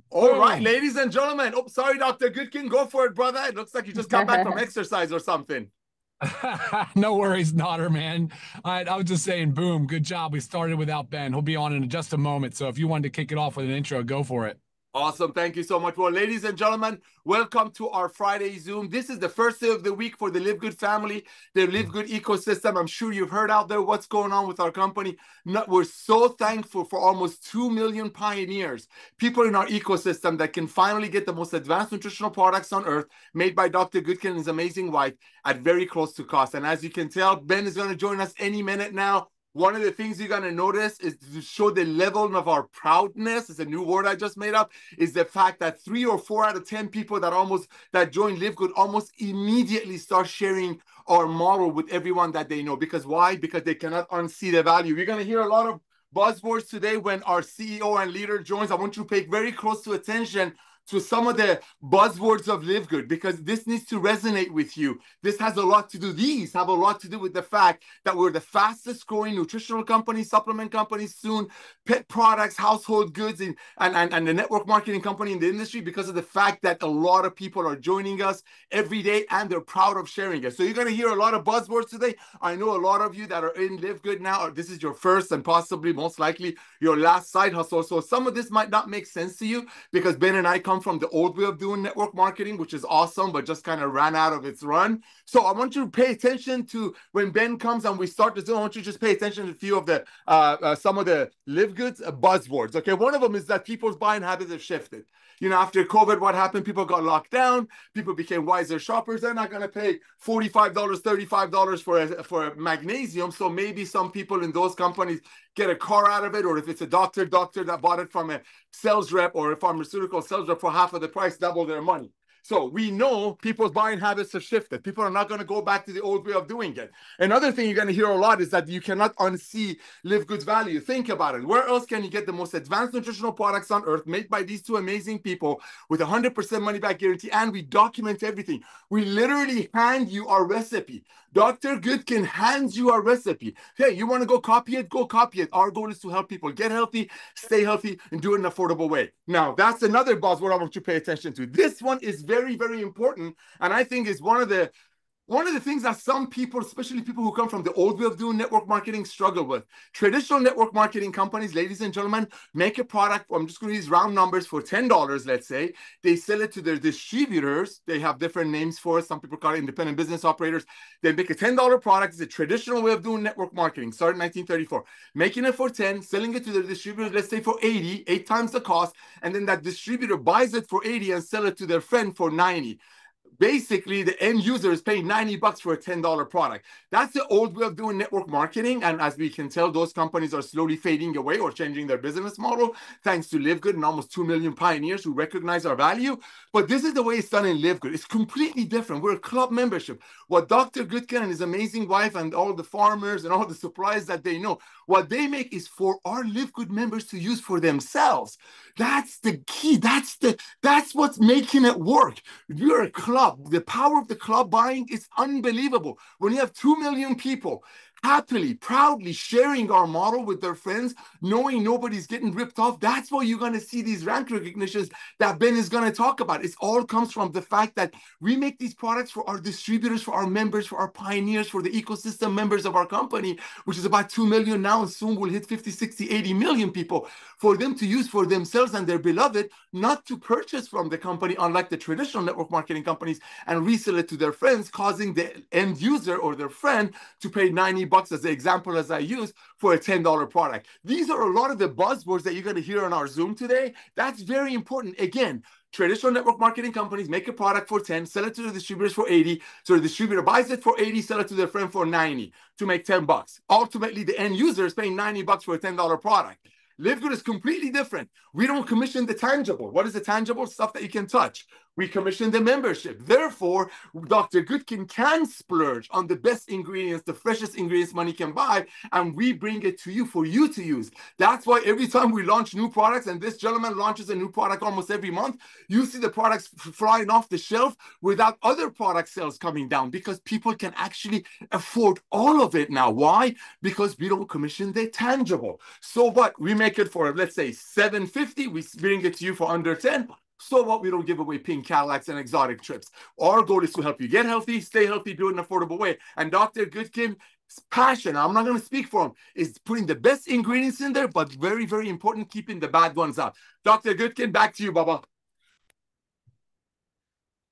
All right, ladies and gentlemen. Oh, sorry, Dr. Goodkin. Go for it, brother. It looks like you just come back from exercise or something. No worries, Nodder, man. I was just saying, boom, good job. We started without Ben. He'll be on in just a moment. So if you wanted to kick it off with an intro, go for it. Awesome. Thank you so much. Well, ladies and gentlemen, welcome to our Friday Zoom. This is the first day of the week for the LiveGood family, the LiveGood ecosystem. I'm sure you've heard out there what's going on with our company. We're so thankful for almost 2 million pioneers, people in our ecosystem that can finally get the most advanced nutritional products on earth made by Dr. Goodkin and his amazing wife at very close to cost. And as you can tell, Ben is going to join us any minute now. One of the things you're going to notice is to show the level of our proudness. It's a new word I just made up, is the fact that 3 or 4 out of 10 people that join LiveGood almost immediately start sharing our model with everyone that they know. Because why? Because they cannot unsee the value. We're going to hear a lot of buzzwords today when our CEO and leader joins. I want you to pay very close attention to some of the buzzwords of LiveGood, because this needs to resonate with you. These have a lot to do with the fact that we're the fastest growing nutritional company, supplement company, soon pet products, household goods, and the network marketing company in the industry, because of the fact that a lot of people are joining us every day and they're proud of sharing it. So you're going to hear a lot of buzzwords today. I know a lot of you that are in LiveGood now, this is your first and possibly most likely your last side hustle. So some of this might not make sense to you, because Ben and I come from the old way of doing network marketing, which is awesome, but just kind of ran out of its run. So I want you to pay attention to when Ben comes and we start the Zoom. I want you to just pay attention to a few of the some of the LiveGood's buzzwords. Okay, one of them is that people's buying habits have shifted. You know, after COVID, what happened? People got locked down. People became wiser shoppers. They're not going to pay $45, $35 for a magnesium. So maybe some people in those companies get a car out of it, or if it's a doctor that bought it from a sales rep or a pharmaceutical sales rep for half of the price, double their money. So we know people's buying habits have shifted. People are not going to go back to the old way of doing it. Another thing you're going to hear a lot is that you cannot unsee LiveGood's value. Think about it. Where else can you get the most advanced nutritional products on earth made by these two amazing people with 100% money back guarantee? And we document everything. We literally hand you our recipe. Dr. Goodkin hands you our recipe. Hey, you want to go copy it? Go copy it. Our goal is to help people get healthy, stay healthy, and do it in an affordable way. Now, that's another buzzword I want you to pay attention to. This one is very, very important, and I think is one of the things that some people, especially people who come from the old way of doing network marketing, struggle with. Traditional network marketing companies, ladies and gentlemen, make a product, I'm just going to use round numbers, for $10, let's say. They sell it to their distributors. They have different names for it. Some people call it independent business operators. They make a $10 product. It's a traditional way of doing network marketing, started in 1934. Making it for 10, selling it to their distributors, let's say for 80, 8 times the cost, and then that distributor buys it for 80 and sell it to their friend for 90. Basically, the end user is paying $90 for a $10 product. That's the old way of doing network marketing. And as we can tell, those companies are slowly fading away or changing their business model, thanks to LiveGood and almost 2 million pioneers who recognize our value. But this is the way it's done in LiveGood. It's completely different. We're a club membership. What Dr. Goodkin and his amazing wife and all the farmers and all the suppliers that they know, what they make is for our LiveGood members to use for themselves. That's the key. That's what's making it work. You're a club. The power of the club buying is unbelievable. When you have 2 million people happily, proudly sharing our model with their friends, knowing nobody's getting ripped off, that's why you're going to see these rank recognitions that Ben is going to talk about. It all comes from the fact that we make these products for our distributors, for our members, for our pioneers, for the ecosystem members of our company, which is about 2 million now, and soon we'll hit 50, 60, 80 million people, for them to use for themselves and their beloved, not to purchase from the company, unlike the traditional network marketing companies, and resell it to their friends, causing the end user or their friend to pay $90 as the example as I use for a $10 product. These are a lot of the buzzwords that you're going to hear on our Zoom today. That's very important. Again, traditional network marketing companies make a product for 10, sell it to the distributors for 80. So the distributor buys it for 80, sell it to their friend for 90 to make $10. Ultimately, the end user is paying $90 for a $10 product. LiveGood is completely different. We don't commission the tangible. What is the tangible? Stuff that you can touch. We commission the membership. Therefore, Dr. Goodkin can splurge on the best ingredients, the freshest ingredients money can buy, and we bring it to you for you to use. That's why every time we launch new products, and this gentleman launches a new product almost every month, you see the products flying off the shelf without other product sales coming down, because people can actually afford all of it now. Why? Because we don't commission the tangible. So what? We make make it for, let's say, $750. We bring it to you for under 10. So what? We don't give away pink Cadillacs and exotic trips. Our goal is to help you get healthy, stay healthy, do it in an affordable way. And Dr. Goodkin's passion, I'm not going to speak for him, is putting the best ingredients in there, but very, very important, keeping the bad ones out. Dr. Goodkin, back to you, Baba.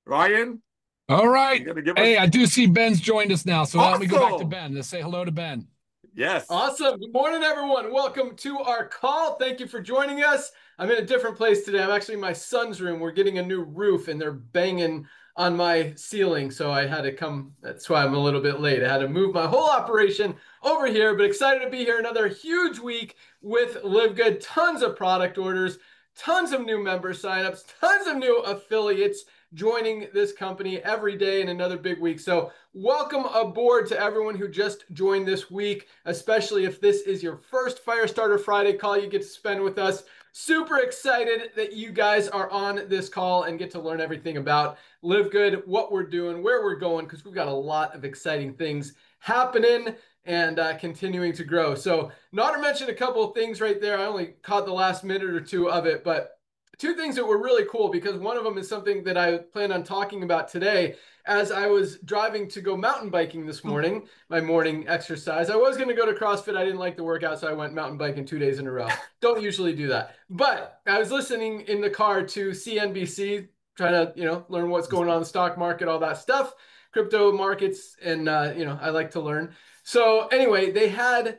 Ryan? All right. Hey, I do see Ben's joined us now. So awesome. Let me go back to Ben. Let's say hello to Ben. Yes. Awesome. Good morning, everyone. Welcome to our call. Thank you for joining us. I'm in a different place today. I'm actually in my son's room. We're getting a new roof and they're banging on my ceiling. So I had to come. That's why I'm a little bit late. I had to move my whole operation over here, but excited to be here. Another huge week with LiveGood. Tons of product orders, tons of new member signups, tons of new affiliates joining this company every day in another big week. So welcome aboard to everyone who just joined this week, especially if this is your first Firestarter Friday call you get to spend with us. Super excited that you guys are on this call and get to learn everything about LiveGood, what we're doing, where we're going, because we've got a lot of exciting things happening and continuing to grow. So Nader mentioned a couple of things right there. I only caught the last minute or two of it, but two things that were really cool, because one of them is something that I plan on talking about today. As I was driving to go mountain biking this morning, my morning exercise, I was going to go to CrossFit. I didn't like the workout, so I went mountain biking 2 days in a row. Don't usually do that. But I was listening in the car to CNBC, trying to, learn what's going on in the stock market, all that stuff, crypto markets, and, I like to learn. So anyway, they had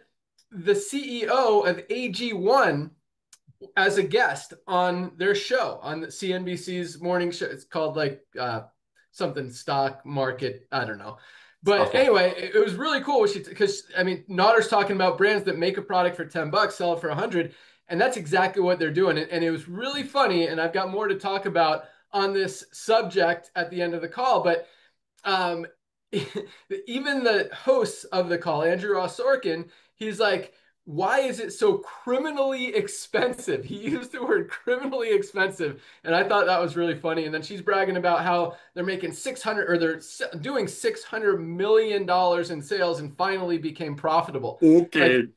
the CEO of AG1 as a guest on their show, on CNBC's morning show. It's called something stock market, I don't know. But anyway, it was really cool because Nader's talking about brands that make a product for $10, sell it for 100, and that's exactly what they're doing. And it was really funny, and I've got more to talk about on this subject at the end of the call. But even the hosts of the call, Andrew Ross Sorkin, he's like, why is it so criminally expensive? He used the word criminally expensive. And I thought that was really funny. And then she's bragging about how they're making they're doing $600 million in sales and finally became profitable. Okay.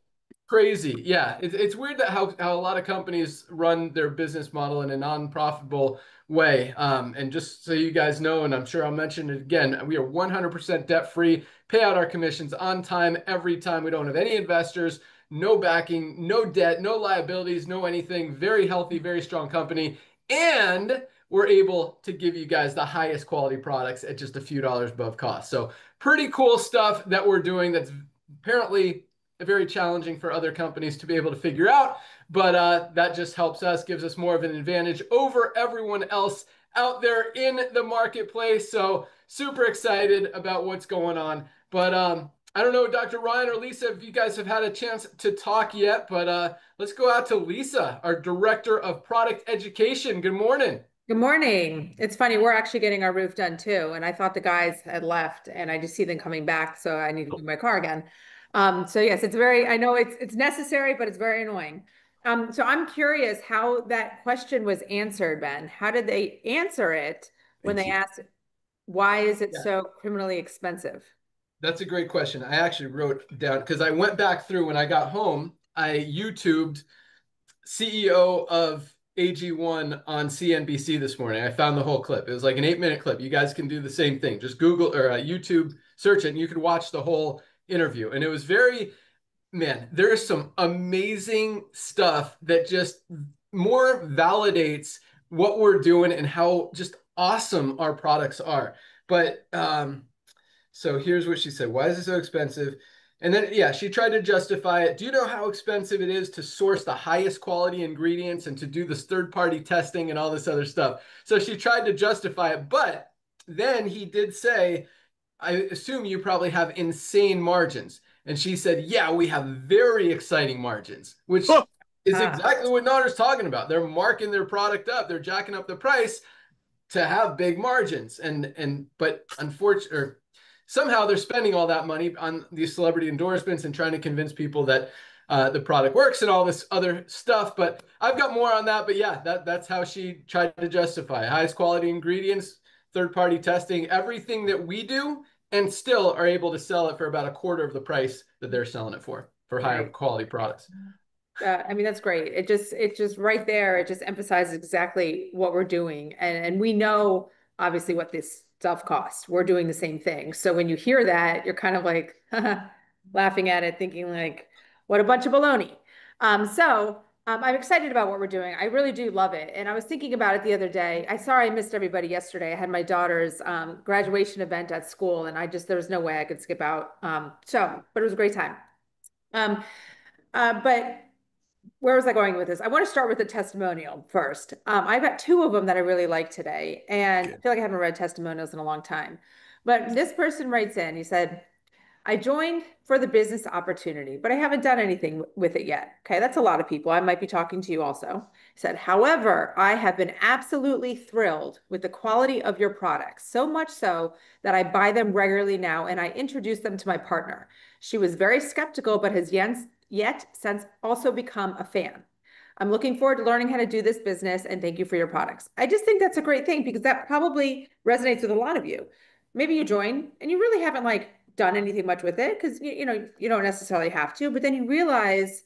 Crazy. Yeah. It's weird that how a lot of companies run their business model in a non-profitable way. And just so you guys know, and I'm sure I'll mention it again, we are 100% debt-free, pay out our commissions on time, every time. We don't have any investors, no backing, no debt, no liabilities, no anything. Very healthy, very strong company. And we're able to give you guys the highest quality products at just a few dollars above cost. So pretty cool stuff that we're doing that's apparently very challenging for other companies to be able to figure out. But that just helps us, gives us more of an advantage over everyone else out there in the marketplace. So super excited about what's going on. But I don't know, Dr. Ryan or Lisa, if you guys have had a chance to talk yet, but let's go out to Lisa, our Director of Product Education. Good morning. Good morning. It's funny, we're actually getting our roof done too. And I thought the guys had left and I just see them coming back. So I need to move my car again. So yes, I know it's necessary, but it's very annoying. So I'm curious how that question was answered, Ben. How did they answer it when they asked, why is it so criminally expensive? That's a great question. I actually wrote down, because I went back through when I got home, I YouTubed CEO of AG1 on CNBC this morning. I found the whole clip. It was like an 8-minute clip. You guys can do the same thing. Just Google or YouTube, search it, and you can watch the whole interview. And it was there is some amazing stuff that just more validates what we're doing and how just awesome our products are. But so here's what she said. Why is it so expensive? And then, she tried to justify it. Do you know how expensive it is to source the highest quality ingredients and to do this third-party testing and all this other stuff? So she tried to justify it. But then he did say, I assume you probably have insane margins. And she said, yeah, we have very exciting margins, which is exactly what Nader's talking about. They're marking their product up. They're jacking up the price to have big margins. But unfortunately, somehow they're spending all that money on these celebrity endorsements and trying to convince people that the product works and all this other stuff. But I've got more on that. But yeah, that's how she tried to justify highest quality ingredients, third-party testing, everything that we do, and still are able to sell it for about a quarter of the price that they're selling it for higher quality products. I mean, that's great. It just right there, it just emphasizes exactly what we're doing. And we know obviously what this stuff costs. We're doing the same thing. So when you hear that, you're kind of like laughing at it, thinking like, what a bunch of baloney. I'm excited about what we're doing. I really do love it. And I was thinking about it the other day. Sorry I missed everybody yesterday. I had my daughter's graduation event at school, and there was no way I could skip out. But it was a great time. But where was I going with this? I want to start with the testimonial first. I've got two of them that I really like today, and I feel like I haven't read testimonials in a long time. But this person writes in, he said, I joined for the business opportunity, but I haven't done anything with it yet. Okay, that's a lot of people. I might be talking to you also. He said, however, I have been absolutely thrilled with the quality of your products, so much so that I buy them regularly now, and I introduce them to my partner. She was very skeptical, but has yet since also become a fan. I'm looking forward to learning how to do this business, and thank you for your products. I just think that's a great thing because that probably resonates with a lot of you. Maybe you join and you really haven't done anything much with it because you don't necessarily have to, but then you realize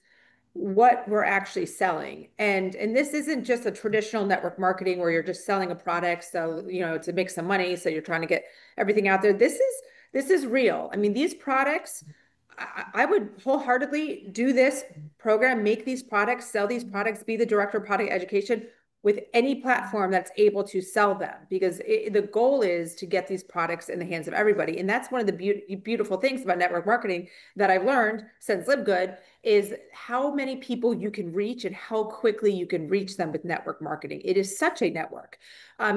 what we're actually selling. And this isn't just a traditional network marketing where you're just selling a product so to make some money, so you're trying to get everything out there. This is real. I mean, these products, I would wholeheartedly do this program, make these products, sell these products, be the director of product education with any platform that's able to sell them, because the goal is to get these products in the hands of everybody. And that's one of the beautiful things about network marketing that I've learned since LiveGood is how many people you can reach and how quickly you can reach them with network marketing. It is such a network.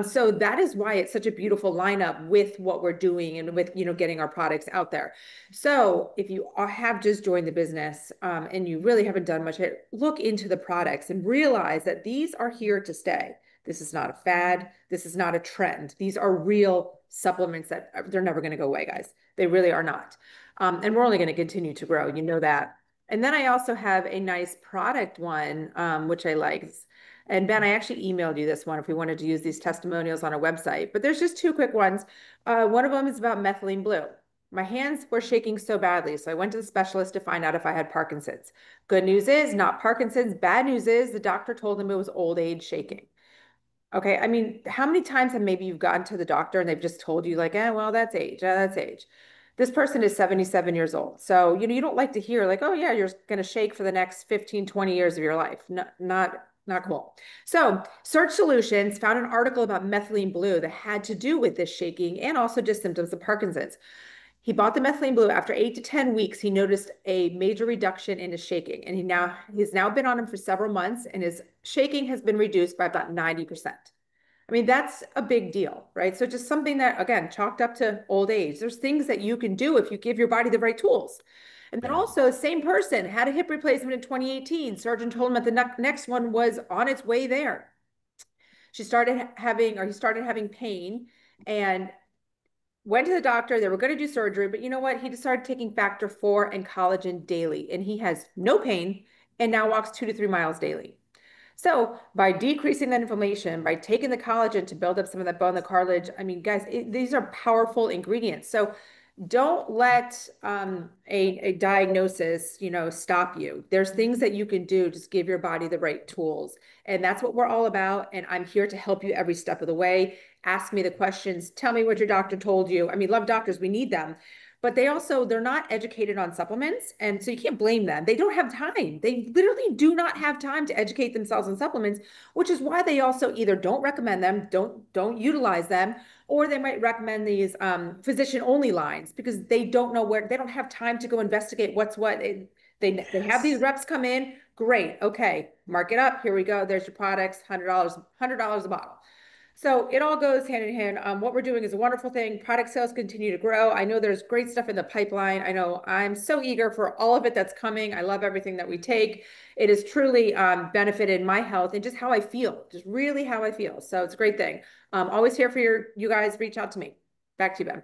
So that is why it's such a beautiful lineup with what we're doing and with, getting our products out there. So if you have just joined the business and you really haven't done much, look into the products and realize that these are here to stay. This is not a fad. This is not a trend. These are real supplements that they're never going to go away, guys. They really are not. And we're only going to continue to grow. You know that. And then I also have a nice product one, which I like. And Ben, I actually emailed you this one if we wanted to use these testimonials on our website. But there's just two quick ones. One of them is about methylene blue. My hands were shaking so badly, so I went to the specialist to find out if I had Parkinson's. Good news is not Parkinson's. Bad news is the doctor told him it was old age shaking. Okay, I mean, how many times have maybe you've gotten to the doctor and they've just told you well, that's age, that's age. This person is 77 years old. So, you don't like to hear oh yeah, you're going to shake for the next 15, 20 years of your life. Not cool. So Search Solutions found an article about methylene blue that had to do with this shaking and also just symptoms of Parkinson's. He bought the methylene blue. After 8 to 10 weeks, he noticed a major reduction in his shaking. And he's now been on him for several months, and his shaking has been reduced by about 90%. I mean, that's a big deal, right? So just something that, again, chalked up to old age. There's things that you can do if you give your body the right tools. And then also, same person had a hip replacement in 2018. Surgeon told him that the next one was on its way there. He started having pain and went to the doctor. They were going to do surgery, but you know what? He just started taking factor 4 and collagen daily, and he has no pain and now walks 2 to 3 miles daily. So by decreasing that inflammation, by taking the collagen to build up some of that bone, the cartilage, I mean, guys, these are powerful ingredients. So don't let a diagnosis, stop you. There's things that you can do. Just give your body the right tools. And that's what we're all about. And I'm here to help you every step of the way. Ask me the questions. Tell me what your doctor told you. I mean, love doctors. We need them. But they're not educated on supplements. And so you can't blame them. They don't have time. They literally do not have time to educate themselves on supplements, which is why they also either don't recommend them, don't utilize them, or they might recommend these physician-only lines because they don't know they don't have time to go investigate what's what. They have these reps come in. Great. Okay. Mark it up. Here we go. There's your products. $100 a bottle. So it all goes hand in hand. What we're doing is a wonderful thing. Product sales continue to grow. I know there's great stuff in the pipeline. I know I'm so eager for all of it that's coming. I love everything that we take. It has truly benefited my health and just how I feel, just really how I feel. So it's a great thing. Always here for you guys. Reach out to me. Back to you, Ben.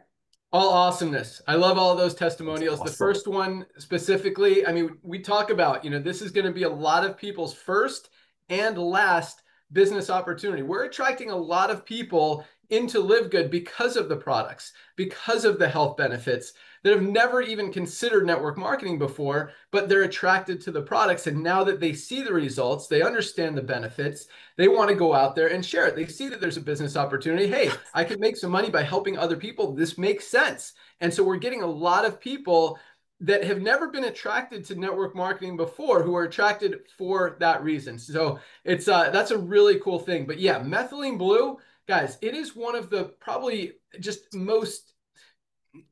All awesomeness. I love all of those testimonials. Awesome. The first one specifically, I mean, we talk about, this is going to be a lot of people's first and last business opportunity. We're attracting a lot of people into LiveGood because of the products, because of the health benefits, that have never even considered network marketing before, but they're attracted to the products. And now that they see the results, they understand the benefits, they want to go out there and share it. They see that there's a business opportunity. Hey, I can make some money by helping other people. This makes sense. And so we're getting a lot of people that have never been attracted to network marketing before, who are attracted for that reason. So it's that's a really cool thing. But yeah, methylene blue, guys, it is one of the probably just most,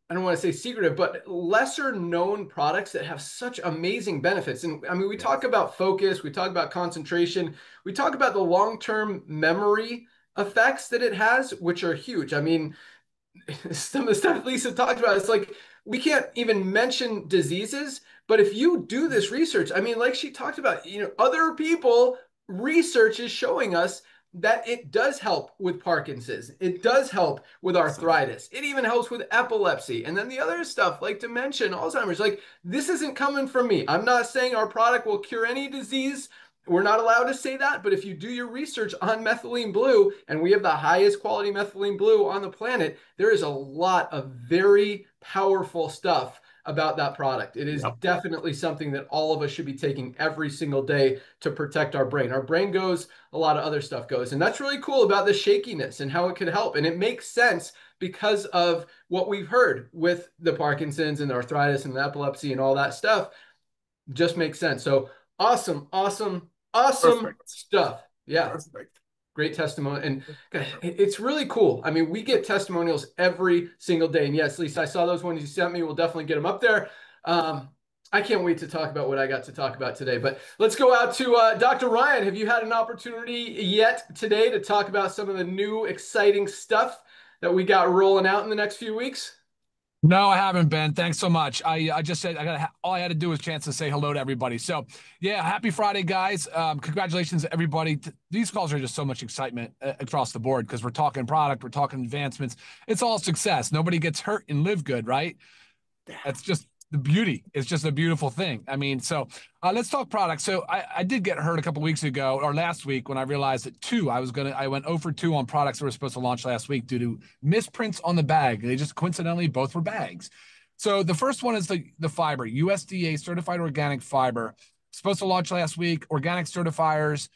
I don't want to say secretive, but lesser known products that have such amazing benefits. And I mean, we talk about focus, we talk about concentration, we talk about the long-term memory effects that it has, which are huge. I mean, some of the stuff Lisa talked about, it's like, we can't even mention diseases, but if you do this research, I mean, like she talked about, you know, other people, research is showing us that it does help with Parkinson's. It does help with arthritis. It even helps with epilepsy. And then the other stuff like dementia, Alzheimer's, like, this isn't coming from me. I'm not saying our product will cure any disease. We're not allowed to say that, but if you do your research on methylene blue, and we have the highest quality methylene blue on the planet, there is a lot of very powerful stuff about that product. It is definitely something that all of us should be taking every single day to protect our brain. Our brain goes, a lot of other stuff goes. And that's really cool about the shakiness and how it could help. And it makes sense because of what we've heard with the Parkinson's and the arthritis and the epilepsy and all that stuff. Just makes sense. So awesome, awesome, awesome stuff. Yeah. Perfect. Great testimony. And it's really cool. I mean, we get testimonials every single day. And yes, Lisa, I saw those ones you sent me. We'll definitely get them up there. I can't wait to talk about what I got to talk about today. But let's go out to Dr. Ryan. Have you had an opportunity yet today to talk about some of the new exciting stuff that we got rolling out in the next few weeks? No, I haven't, Ben. Thanks so much. I just said all I had to do was a chance to say hello to everybody. So yeah, happy Friday, guys. Congratulations to everybody. These calls are just so much excitement across the board because we're talking product, we're talking advancements. It's all success. Nobody gets hurt in LiveGood, right? That's just the beauty. It's just a beautiful thing. I mean, so let's talk products. So I did get hurt a couple weeks ago or last week when I realized that I went 0 for 2 on products that were supposed to launch last week due to misprints on the bag. They just coincidentally both were bags. So the first one is the fiber, USDA certified organic fiber, supposed to launch last week. Organic certifiers.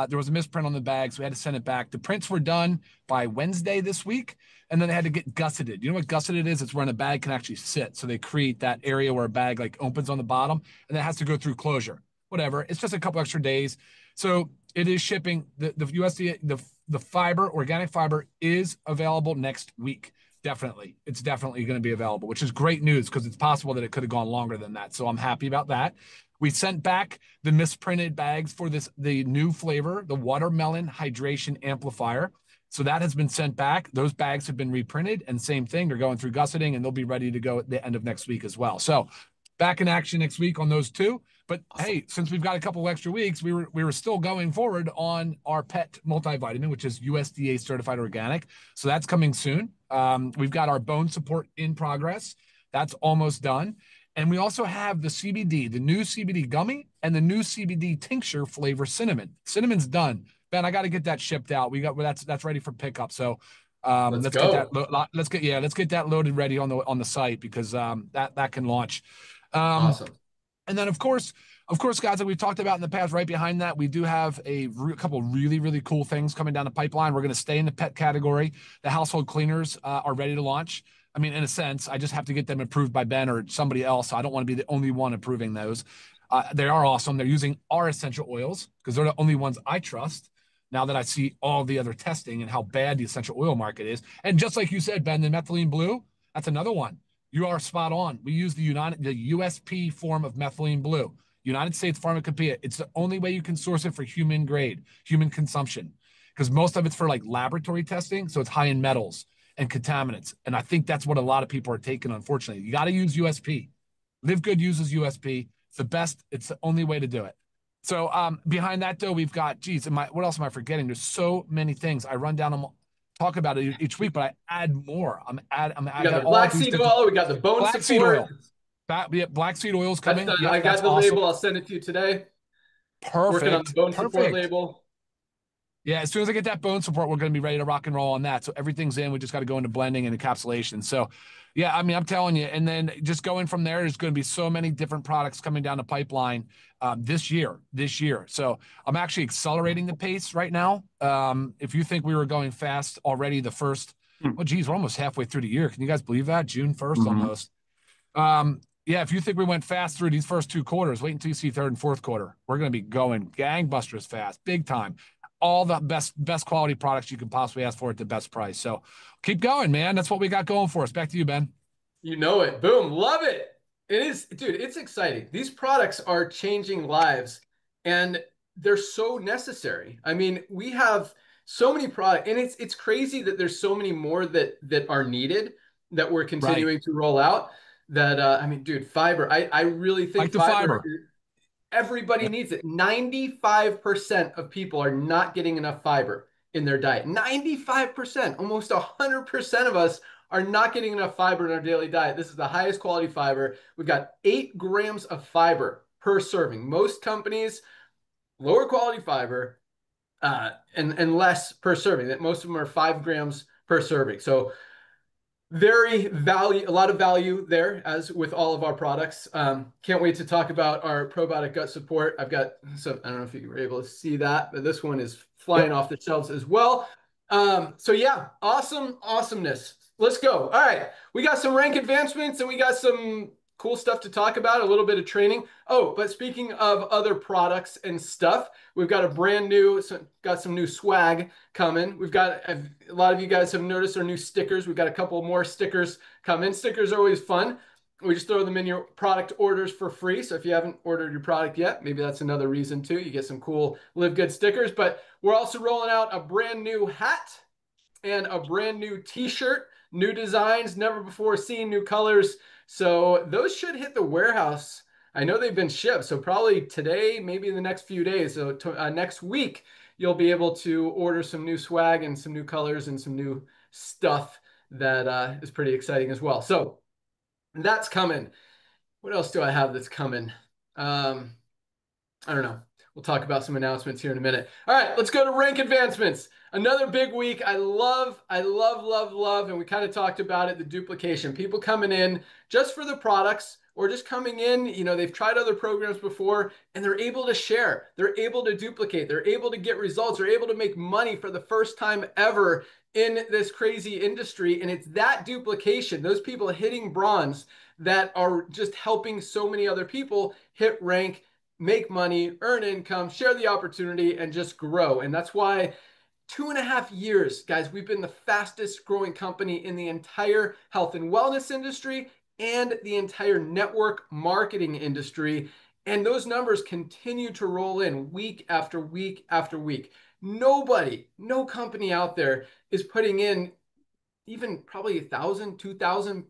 There was a misprint on the bag, so we had to send it back. The prints were done by Wednesday this week, and then they had to get gusseted. You know what gusseted is? It's where a bag can actually sit. So they create that area where a bag like opens on the bottom, and it has to go through closure. Whatever. It's just a couple extra days. So it is shipping. The USDA, the fiber, organic fiber is available next week. Definitely. It's definitely going to be available, which is great news because it's possible that it could have gone longer than that. So I'm happy about that. We sent back the misprinted bags for the new flavor, the watermelon hydration amplifier. So that has been sent back. Those bags have been reprinted, and same thing. They're going through gusseting, and they'll be ready to go at the end of next week as well. So back in action next week on those two. But hey, since we've got a couple extra weeks, we were still going forward on our pet multivitamin, which is USDA certified organic. So that's coming soon. We've got our bone support in progress. That's almost done. And we also have the CBD, the new CBD gummy and the new CBD tincture flavor cinnamon. Cinnamon's done. Ben, I got to get that shipped out. That's ready for pickup. So let's get that loaded ready on the site because that can launch. Awesome. And then of course, guys, that we've talked about in the past, right behind that, we do have a couple really, really cool things coming down the pipeline. We're going to stay in the pet category. The household cleaners are ready to launch. I mean, in a sense, I just have to get them approved by Ben or somebody else. I don't want to be the only one approving those. They are awesome. They're using our essential oils because they're the only ones I trust now that I see all the other testing and how bad the essential oil market is. And just like you said, Ben, the methylene blue, that's another one. You are spot on. We use the USP form of methylene blue, United States Pharmacopoeia. It's the only way you can source it for human grade, human consumption, because most of it's for like laboratory testing. So it's high in metals and contaminants. And I think that's what a lot of people are taking, unfortunately. You got to use USP. LiveGood uses USP. It's the best. It's the only way to do it. So behind that, though, we've got, what else am I forgetting? There's so many things. I run down them, talk about it each week, but I add more. I'm adding the black seed oil. We got the bone black support. Black seed oil's coming. Yep, I got the label. I'll send it to you today. Perfect. Working on the bone support label. Yeah, as soon as I get that bone support, we're going to be ready to rock and roll on that. So everything's in. We just got to go into blending and encapsulation. So, yeah, I mean, I'm telling you. And then just going from there, there's going to be so many different products coming down the pipeline this year. So I'm actually accelerating the pace right now. If you think we were going fast already, the first, oh, geez, we're almost halfway through the year. Can you guys believe that? June 1st almost. Yeah, if you think we went fast through these first 2 quarters, wait until you see third and fourth quarter. We're going to be going gangbusters fast, big time. All the best quality products you can possibly ask for at the best price. So keep going, man. That's what we got going for us. Back to you, Ben. You know it. Boom. Love it. It is, dude, it's exciting. These products are changing lives and they're so necessary. I mean, we have so many products and it's crazy that there's so many more that are needed that we're continuing to roll out that, I mean, dude, fiber, I really think like the fiber. Everybody needs it. 95% of people are not getting enough fiber in their diet. 95%, almost 100% of us are not getting enough fiber in our daily diet. This is the highest quality fiber. We've got 8 grams of fiber per serving. Most companies, lower quality fiber and less per serving. That most of them are 5 grams per serving. So a lot of value there, as with all of our products. Can't wait to talk about our probiotic gut support. I've got some, I don't know if you were able to see that, but this one is flying off the shelves as well. So yeah, awesomeness. Let's go. All right, we got some rank advancements and we got some cool stuff to talk about, a little bit of training. Oh, but speaking of other products and stuff, we've got got some new swag coming. We've got, a lot of you guys have noticed our new stickers. We've got a couple more stickers coming. Stickers are always fun. We just throw them in your product orders for free. So if you haven't ordered your product yet, maybe that's another reason too. You get some cool LiveGood stickers, but we're also rolling out a brand new hat and a brand new t-shirt, new designs, never before seen, new colors. So those should hit the warehouse. I know they've been shipped, so probably today, maybe in the next few days. So next week, you'll be able to order some new swag and some new colors and some new stuff that is pretty exciting as well. So that's coming. What else do I have that's coming? I don't know. We'll talk about some announcements here in a minute. All right, let's go to rank advancements. Another big week. I love, and we kind of talked about it, the duplication. People coming in just for the products or just coming in, you know, they've tried other programs before and they're able to share. They're able to duplicate. They're able to get results. They're able to make money for the first time ever in this crazy industry. And it's that duplication, those people hitting bronze, that are just helping so many other people hit rank, make money, earn income, share the opportunity, and just grow. And that's why 2.5 years, guys, we've been the fastest growing company in the entire health and wellness industry and the entire network marketing industry. And those numbers continue to roll in week after week after week. No company out there is putting in even probably 1,000, 2,000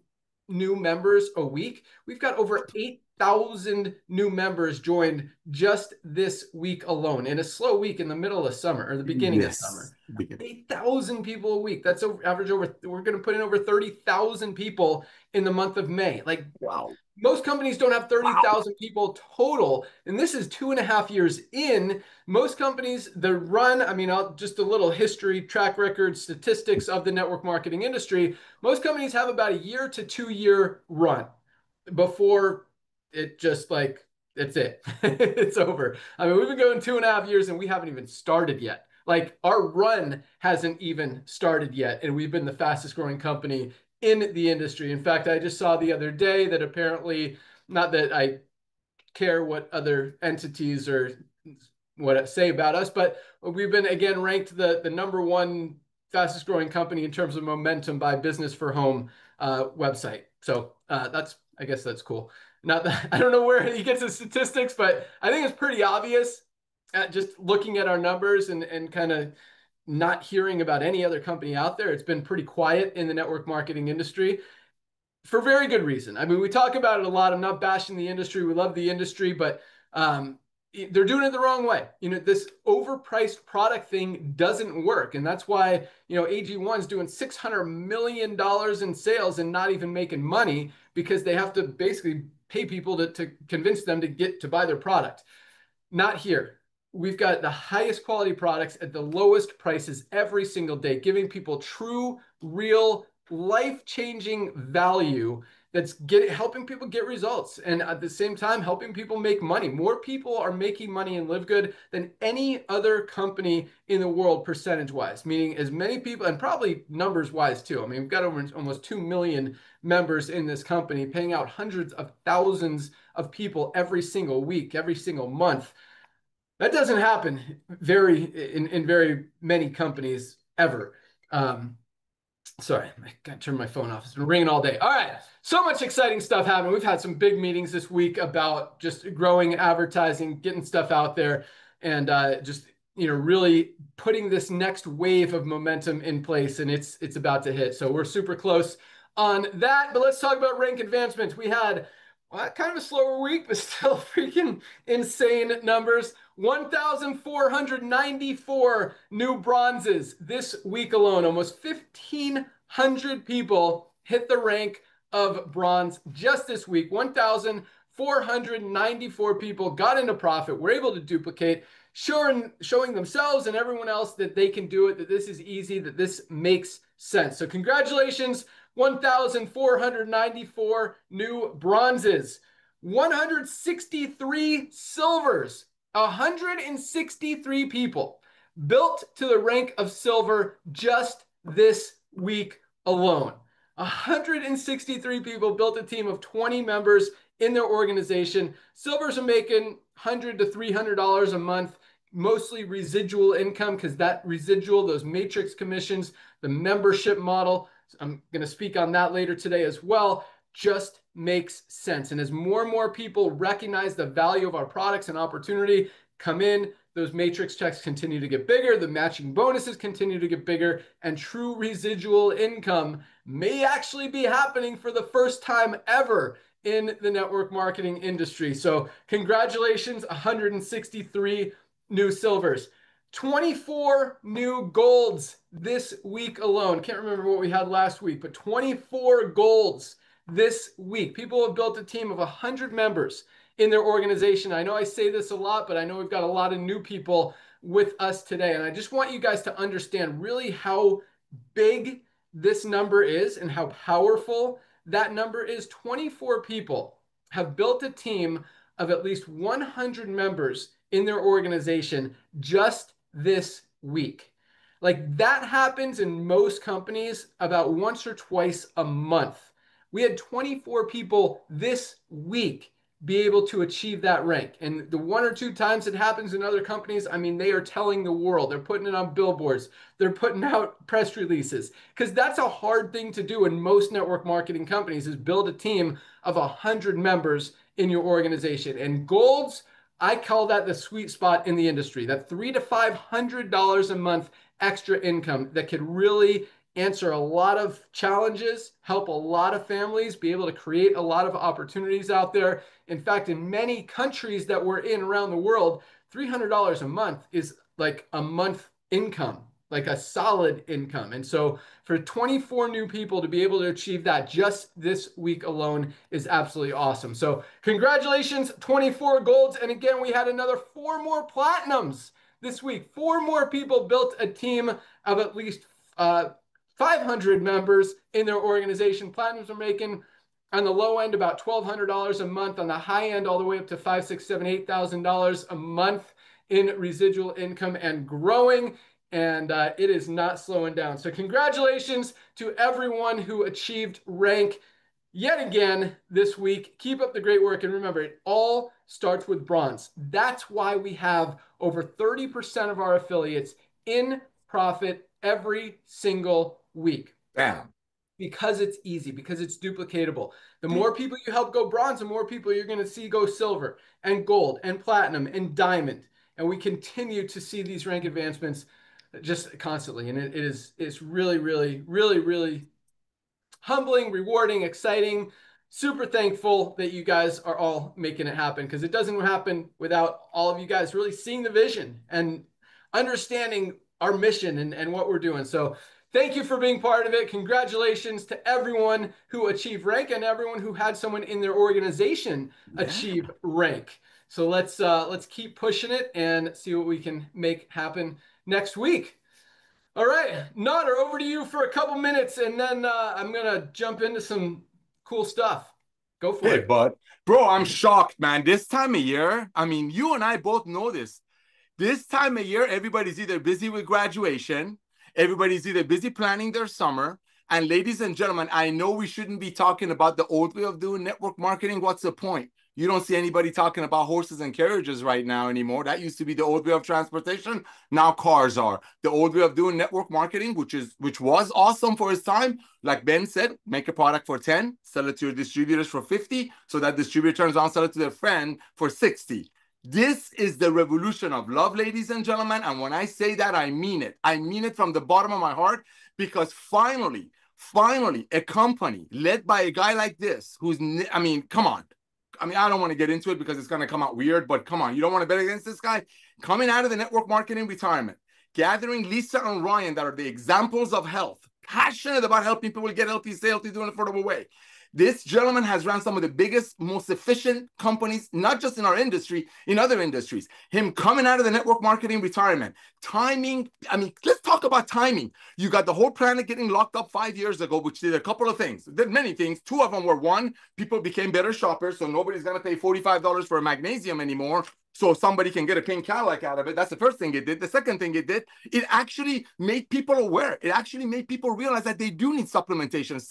new members a week. We've got over 8,000 new members joined just this week alone, in a slow week in the middle of summer or the beginning of summer. 8,000 people a week. That's average over, we're going to put in over 30,000 people in the month of May. Like, wow. Most companies don't have 30,000 people total. And this is 2.5 years in. Most companies, the run, I mean, just a little history, track record, statistics of the network marketing industry. Most companies have about a 1 to 2 year run before it just like, it's it. It's over. I mean, we've been going 2.5 years and we haven't even started yet. Like, our run hasn't even started yet. And we've been the fastest growing company in the industry. In fact, I just saw the other day that apparently, not that I care what other entities or what say about us, but we've been again ranked the #1 fastest growing company in terms of momentum by Business for Home website. So I guess that's cool. Not that I don't know where he gets his statistics, but I think it's pretty obvious at just looking at our numbers and kind of not hearing about any other company out there. It's been pretty quiet in the network marketing industry for very good reason. I mean, we talk about it a lot. I'm not bashing the industry. We love the industry, but they're doing it the wrong way. You know, this overpriced product thing doesn't work. And that's why, you know, AG1's doing $600 million in sales and not even making money because they have to basically pay people to convince them to buy their product. Not here. we've got the highest quality products at the lowest prices every single day, giving people true, real, life-changing value that's helping people get results, and at the same time helping people make money. More people are making money in LiveGood than any other company in the world percentage-wise, meaning as many people, and probably numbers-wise too. I mean, we've got over almost 2 million members in this company, paying out hundreds of thousands of people every single week, every single month. That doesn't happen in very many companies ever. Sorry, I got to turn my phone off. It's been ringing all day. All right, so much exciting stuff happening. We've had some big meetings this week about just growing advertising, getting stuff out there, and just really putting this next wave of momentum in place, and it's about to hit. So we're super close on that. But let's talk about rank advancements. We had kind of a slower week, but still freaking insane numbers. 1,494 new bronzes this week alone. Almost 1,500 people hit the rank of bronze just this week. 1,494 people got into profit, were able to duplicate, showing themselves and everyone else that they can do it, that this is easy, that this makes sense. So congratulations, 1,494 new bronzes, 163 silvers, 163 people built to the rank of silver just this week alone. 163 people built a team of 20 members in their organization. Silvers are making $100 to $300 a month, mostly residual income, because that residual, those matrix commissions, the membership model, I'm going to speak on that later today as well, just makes sense. And as more and more people recognize the value of our products and opportunity come in, those matrix checks continue to get bigger, the matching bonuses continue to get bigger, and true residual income may actually be happening for the first time ever in the network marketing industry. So congratulations, 163 new silvers. 24 new golds this week alone. Can't remember what we had last week, but 24 golds this week. People have built a team of 100 members in their organization. I know I say this a lot, but I know we've got a lot of new people with us today. And I just want you guys to understand really how big this number is and how powerful that number is. 24 people have built a team of at least 100 members in their organization just this week. Like, that happens in most companies about once or twice a month. We had 24 people this week be able to achieve that rank. And the one or two times it happens in other companies, I mean, they are telling the world. They're putting it on billboards. They're putting out press releases, because that's a hard thing to do in most network marketing companies, is build a team of 100 members in your organization. And golds, I call that the sweet spot in the industry, that $300 to $500 a month extra income that could really answer a lot of challenges, help a lot of families, be able to create a lot of opportunities out there. In fact, in many countries that we're in around the world, $300 a month is like a month income, like a solid income. And so for 24 new people to be able to achieve that just this week alone is absolutely awesome. So congratulations, 24 golds. And again, we had another 4 more platinums this week. 4 more people built a team of at least 500 members in their organization. Platinums are making, on the low end, about $1,200 a month. On the high end, all the way up to $5,000, $6,000, $7,000, $8,000 a month in residual income, and growing. And it is not slowing down. So congratulations to everyone who achieved rank yet again this week. Keep up the great work. And remember, it all starts with bronze. That's why we have over 30% of our affiliates in profit every single week. Damn. Because it's easy, because it's duplicatable. The more people you help go bronze, the more people you're going to see go silver and gold and platinum and diamond. And we continue to see these rank advancements just constantly. And it's really, really, really, really humbling, rewarding, exciting. Super thankful that you guys are all making it happen, because it doesn't happen without all of you guys really seeing the vision and understanding our mission and what we're doing. So thank you for being part of it. Congratulations to everyone who achieved rank and everyone who had someone in their organization achieve rank. So let's keep pushing it and see what we can make happen next week. All right, Nader, over to you for a couple minutes, and then I'm gonna jump into some cool stuff. Go for it. Bud. Bro, I'm shocked, man. This time of year, I mean, you and I both know this. This time of year, everybody's either busy with graduation, everybody's either busy planning their summer. And ladies and gentlemen, I know we shouldn't be talking about the old way of doing network marketing. What's the point? You don't see anybody talking about horses and carriages right now anymore. That used to be the old way of transportation. Now cars are. The old way of doing network marketing, which was awesome for its time. Like Ben said, make a product for 10, sell it to your distributors for 50, so that distributor turns around, sell it to their friend for 60. This is the revolution of love, ladies and gentlemen. And when I say that, I mean it. I mean it from the bottom of my heart, because finally, a company led by a guy like this, I mean, come on. I mean, I don't want to get into it because it's going to come out weird, but come on. You don't want to bet against this guy? Coming out of the network marketing retirement, gathering Lisa and Ryan that are the examples of health, passionate about helping people get healthy, stay healthy, do an affordable way. This gentleman has run some of the biggest, most efficient companies, not just in our industry, in other industries. Him coming out of the network marketing retirement, timing. I mean, let's talk about timing. You got the whole planet getting locked up 5 years ago, which did a couple of things. Did many things. Two of them were, one, people became better shoppers, so nobody's going to pay $45 for a magnesium anymore, so somebody can get a pink Cadillac out of it. That's the first thing it did. The second thing it did, it actually made people aware. It actually made people realize that they do need supplementation.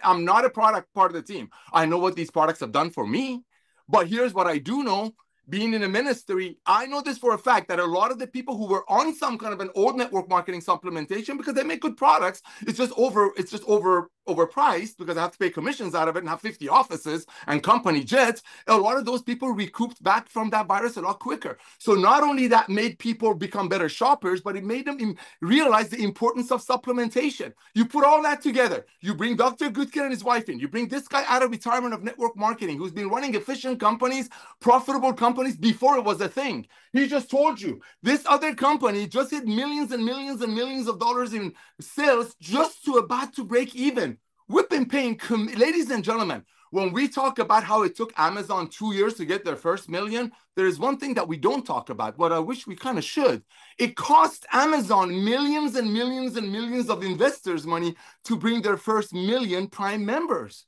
I'm not a part of the team. I know what these products have done for me, but here's what I do know. Being in a ministry, I know this for a fact, that a lot of the people who were on some kind of an old network marketing supplementation, because they make good products, it's just overpriced because I have to pay commissions out of it and have 50 offices and company jets. A lot of those people recouped back from that virus a lot quicker. So not only that made people become better shoppers, but it made them realize the importance of supplementation. You put all that together, you bring Dr. Goodkin and his wife in, you bring this guy out of retirement of network marketing, who's been running efficient companies, profitable companies before it was a thing. He just told you this other company just hit millions and millions and millions of dollars in sales just about to break even. We've been paying, ladies and gentlemen, when we talk about how it took Amazon 2 years to get their first million, there is one thing that we don't talk about, but I wish we kind of should. It cost Amazon millions and millions and millions of investors' money to bring their first million Prime members.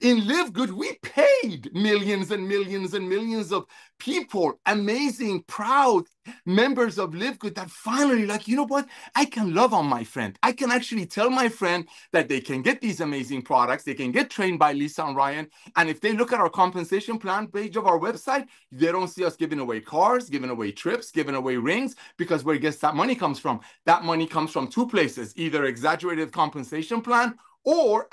In LiveGood, we paid millions and millions and millions of people, amazing, proud members of LiveGood, that finally, like, you know what? I can love on my friend. I can actually tell my friend that they can get these amazing products. They can get trained by Lisa and Ryan. And if they look at our compensation plan page of our website, they don't see us giving away cars, giving away trips, giving away rings, because where I guess that money comes from? That money comes from two places, either exaggerated compensation plan or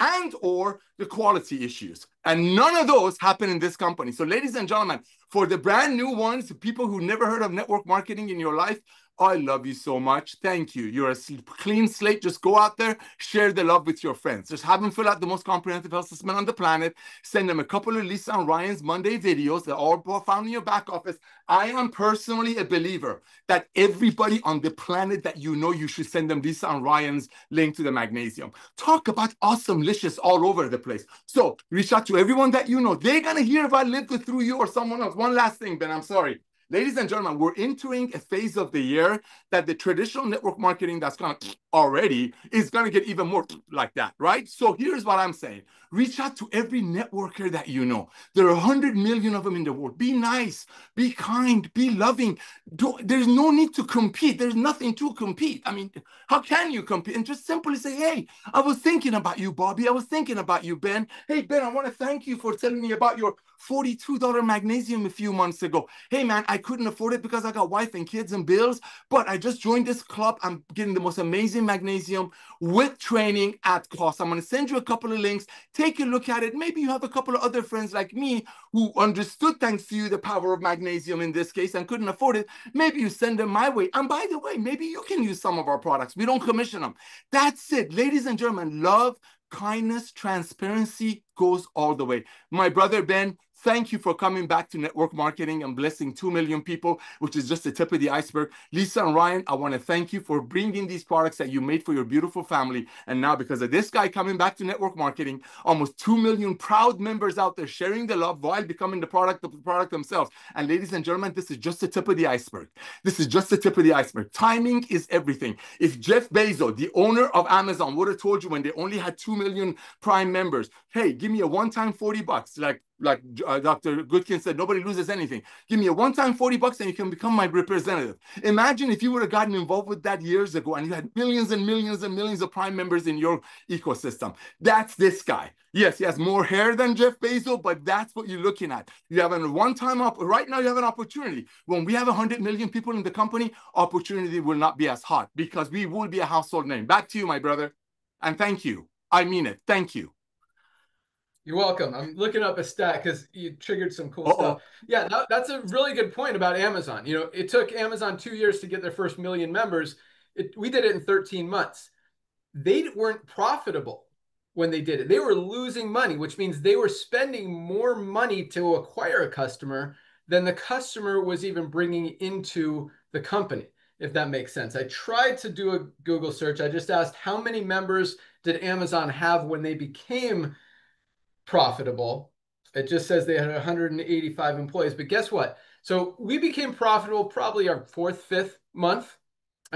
the quality issues. And none of those happen in this company. So ladies and gentlemen, for the brand new ones, people who never heard of network marketing in your life, I love you so much. Thank you. You're a clean slate. Just go out there, share the love with your friends. Just have them fill out the most comprehensive health assessment on the planet. Send them a couple of Lisa and Ryan's Monday videos. They're all found in your back office. I am personally a believer that everybody on the planet that you know, you should send them Lisa and Ryan's link to the magnesium. Talk about awesome licious all over the place. So reach out to everyone that you know. They're going to hear about LiveGood through you or someone else. One last thing, Ben, I'm sorry. Ladies and gentlemen, we're entering a phase of the year that the traditional network marketing that's kind of already is going to get even more like that, right? So here's what I'm saying. Reach out to every networker that you know. There are 100 million of them in the world. Be nice, be kind, be loving. There's no need to compete. There's nothing to compete. I mean, how can you compete? And just simply say, hey, I was thinking about you, Bobby. I was thinking about you, Ben. Hey, Ben, I want to thank you for telling me about your $42 magnesium a few months ago. Hey, man, I couldn't afford it because I got wife and kids and bills, but I just joined this club. I'm getting the most amazing magnesium with training at cost. I'm going to send you a couple of links. Take a look at it. Maybe you have a couple of other friends like me who understood, thanks to you, the power of magnesium in this case and couldn't afford it. Maybe you send them my way. And by the way, maybe you can use some of our products. We don't commission them. That's it. Ladies and gentlemen, love, kindness, transparency goes all the way. My brother, Ben, thank you for coming back to network marketing and blessing 2 million people, which is just the tip of the iceberg. Lisa and Ryan, I want to thank you for bringing these products that you made for your beautiful family. And now, because of this guy coming back to network marketing, almost 2 million proud members out there sharing the love while becoming the product themselves. And ladies and gentlemen, this is just the tip of the iceberg. This is just the tip of the iceberg. Timing is everything. If Jeff Bezos, the owner of Amazon, would have told you when they only had 2 million Prime members, hey, give me a one-time $40, like Dr. Goodkin said, nobody loses anything. Give me a one-time $40 and you can become my representative. Imagine if you would have gotten involved with that years ago and you had millions and millions and millions of Prime members in your ecosystem. That's this guy. Yes, he has more hair than Jeff Bezos, but that's what you're looking at. You have a one-time right now you have an opportunity. When we have 100 million people in the company, opportunity will not be as hot because we will be a household name. Back to you, my brother. And thank you. I mean it. Thank you. You're welcome. I'm looking up a stat because you triggered some cool stuff. Yeah, that's a really good point about Amazon. You know, it took Amazon 2 years to get their first million members. We did it in 13 months. They weren't profitable when they did it. They were losing money, which means they were spending more money to acquire a customer than the customer was even bringing into the company, if that makes sense. I tried to do a Google search. I just asked how many members did Amazon have when they became profitable. It just says they had 185 employees, but guess what? So we became profitable probably our fourth, fifth month.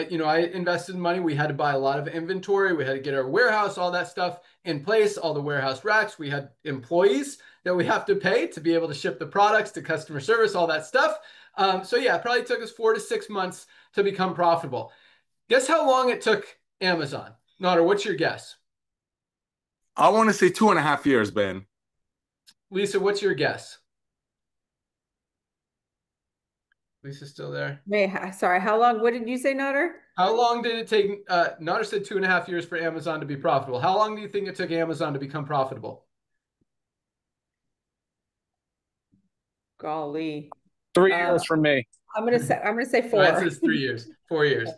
You know, I invested money. We had to buy a lot of inventory. We had to get our warehouse, all that stuff in place, all the warehouse racks. We had employees that we have to pay to be able to ship the products to customer service, all that stuff. So yeah, it probably took us 4 to 6 months to become profitable. Guess how long it took Amazon? Nader, what's your guess? I want to say 2.5 years, Ben. Lisa, what's your guess? Lisa's still there. Wait, sorry, how long? What did you say, Nader? How long did it take? Nader said 2.5 years for Amazon to be profitable. How long do you think it took Amazon to become profitable? Golly. 3 years from me. I'm gonna say 4. Mine says 3 years, 4 years.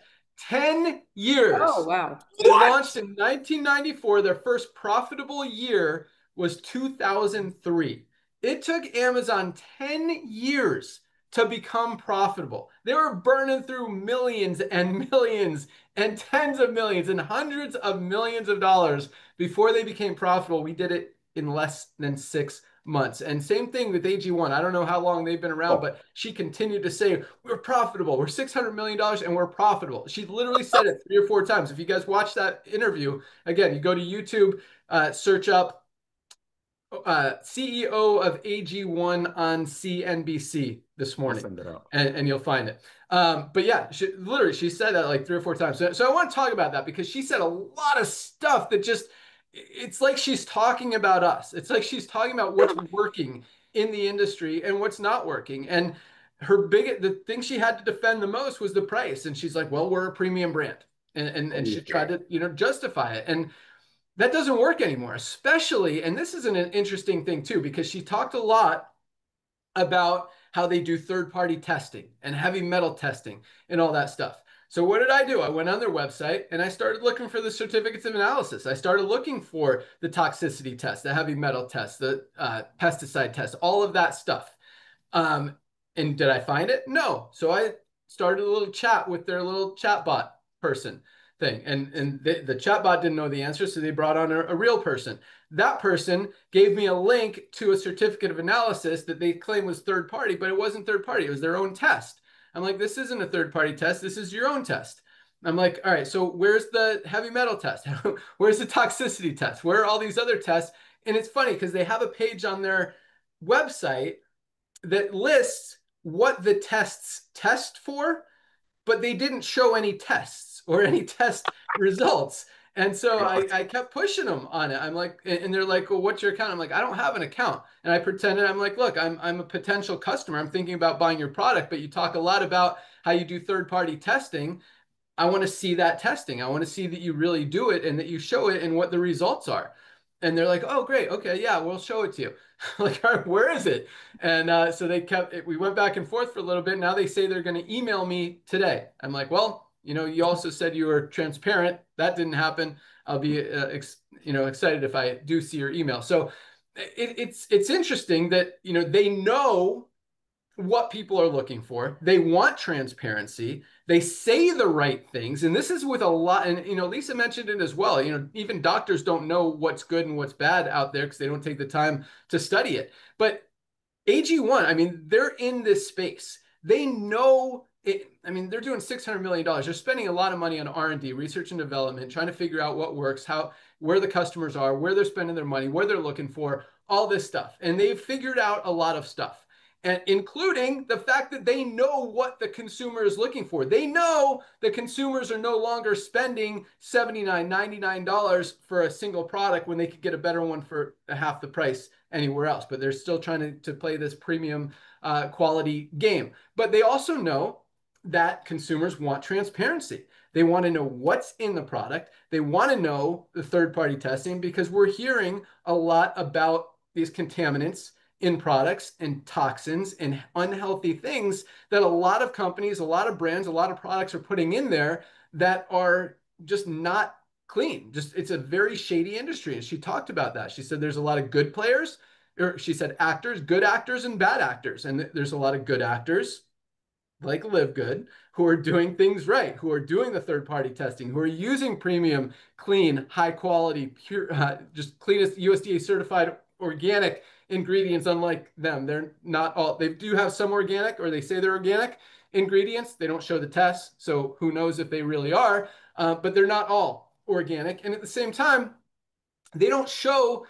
10 years. Oh, wow. They launched in 1994. Their first profitable year was 2003. It took Amazon 10 years to become profitable. They were burning through millions and millions and tens of millions and hundreds of millions of dollars before they became profitable. We did it in less than 6 months. And same thing with AG1. I don't know how long they've been around, but she continued to say, we're profitable. We're $600 million and we're profitable. She literally said it 3 or 4 times. If you guys watch that interview, again, you go to YouTube, search up CEO of AG1 on CNBC this morning, and you'll find it. But yeah, she said that like 3 or 4 times. So I want to talk about that because she said a lot of stuff that just, it's like she's talking about us. It's like she's talking about what's working in the industry and what's not working. And the thing she had to defend the most was the price. And she's like, well, we're a premium brand. And she tried to, justify it. And that doesn't work anymore, especially, and this is an interesting thing too, because she talked a lot about how they do third-party testing and heavy metal testing and all that stuff. So what did I do? I went on their website and I started looking for the certificates of analysis. I started looking for the toxicity test, the heavy metal test, the pesticide test, all of that stuff. And did I find it? No. So I started a little chat with their little chatbot person thing. And the chatbot didn't know the answer, so they brought on a real person. That person gave me a link to a certificate of analysis that they claim was third party, but it wasn't third party. It was their own test. I'm like, this isn't a third party test. This is your own test. I'm like, all right, so where's the heavy metal test? Where's the toxicity test? Where are all these other tests? And it's funny because they have a page on their website that lists what the tests test for, but they didn't show any tests or any test results. And so I kept pushing them on it. I'm like, and they're like, well, what's your account? I'm like, I don't have an account. And I pretended, I'm like, look, I'm a potential customer. I'm thinking about buying your product, but you talk a lot about how you do third-party testing. I want to see that testing. I want to see that you really do it and that you show it and what the results are. And they're like, oh, great. Okay, yeah, we'll show it to you. Like, all right, where is it? And so we went back and forth for a little bit. Now they say they're going to email me today. I'm like, well, you also said you were transparent. That didn't happen. I'll be, excited if I do see your email. So it's interesting that, you know, they know what people are looking for. They want transparency. They say the right things. And this is with a lot, and, you know, Lisa mentioned it as well. You know, even doctors don't know what's good and what's bad out there because they don't take the time to study it. But AG1, I mean, they're in this space. They know it. I mean, they're doing $600 million. They're spending a lot of money on R&D, research and development, trying to figure out what works, where the customers are, where they're spending their money, what they're looking for, all this stuff. And they've figured out a lot of stuff, and including the fact that they know what the consumer is looking for. They know the consumers are no longer spending $79, $99 for a single product when they could get a better one for half the price anywhere else. But they're still trying to play this premium quality game. But they also know that consumers want transparency. They want to know what's in the product. They want to know the third-party testing, because we're hearing a lot about these contaminants in products and toxins and unhealthy things that a lot of companies, a lot of brands, a lot of products are putting in there that are just not clean. Just, it's a very shady industry. And she talked about that. She said there's a lot of good players, or she said actors, good actors and bad actors. And there's a lot of good actors like LiveGood who are doing things right, who are doing the third-party testing, who are using premium, clean, high quality, pure, just cleanest USDA certified organic ingredients. Unlike them, they're not all, they do have some organic, or they say they're organic ingredients. They don't show the tests, so who knows if they really are, but they're not all organic. And at the same time, they don't show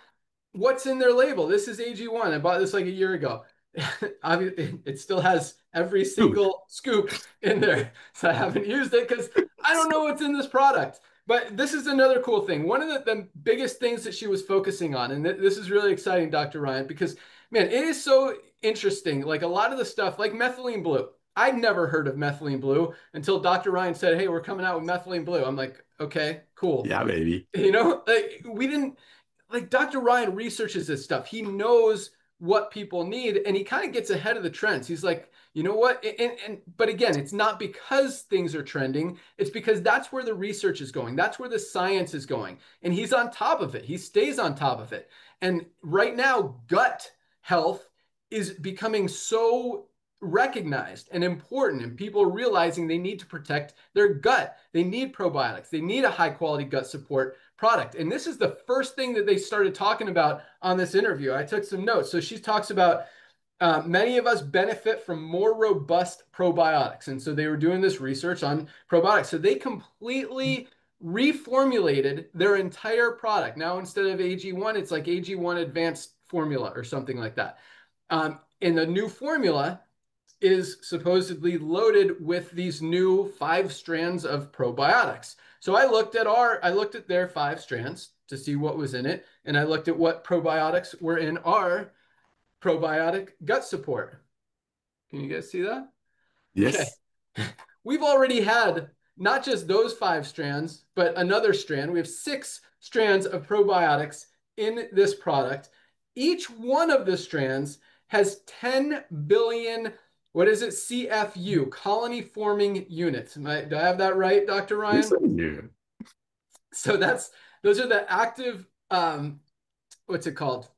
what's in their label. This is AG1. I bought this like a year ago. It still has every single scoop in there. So I haven't used it because I don't know what's in this product. But this is another cool thing. One of the biggest things that she was focusing on, and this is really exciting, Dr. Ryan, because, man, it is so interesting. Like a lot of the stuff, like methylene blue. I'd never heard of methylene blue until Dr. Ryan said, hey, we're coming out with methylene blue. I'm like, okay, cool. Yeah, baby. You know, like, we didn't, like, Dr. Ryan researches this stuff. He knows what people need, and he kind of gets ahead of the trends. He's like, you know what? But again, it's not because things are trending. It's because that's where the research is going. That's where the science is going. And he's on top of it. He stays on top of it. And right now, gut health is becoming so recognized and important, and people are realizing they need to protect their gut. They need probiotics. They need a high quality gut support product. And this is the first thing that they started talking about on this interview. I took some notes. So she talks about many of us benefit from more robust probiotics. And so they were doing this research on probiotics. So they completely reformulated their entire product. Now, instead of AG1, it's like AG1 advanced formula or something like that. And the new formula is supposedly loaded with these new 5 strands of probiotics. So I looked at their 5 strands to see what was in it, and I looked at what probiotics were in our probiotic gut support. Can you guys see that? Yes. Okay. We've already had not just those 5 strands, but another strand. We have 6 strands of probiotics in this product. Each one of the strands has 10 billion, what is it? CFU, colony forming units. Do I have that right, Dr. Ryan? Yes, I do. So those are the active, what's it called?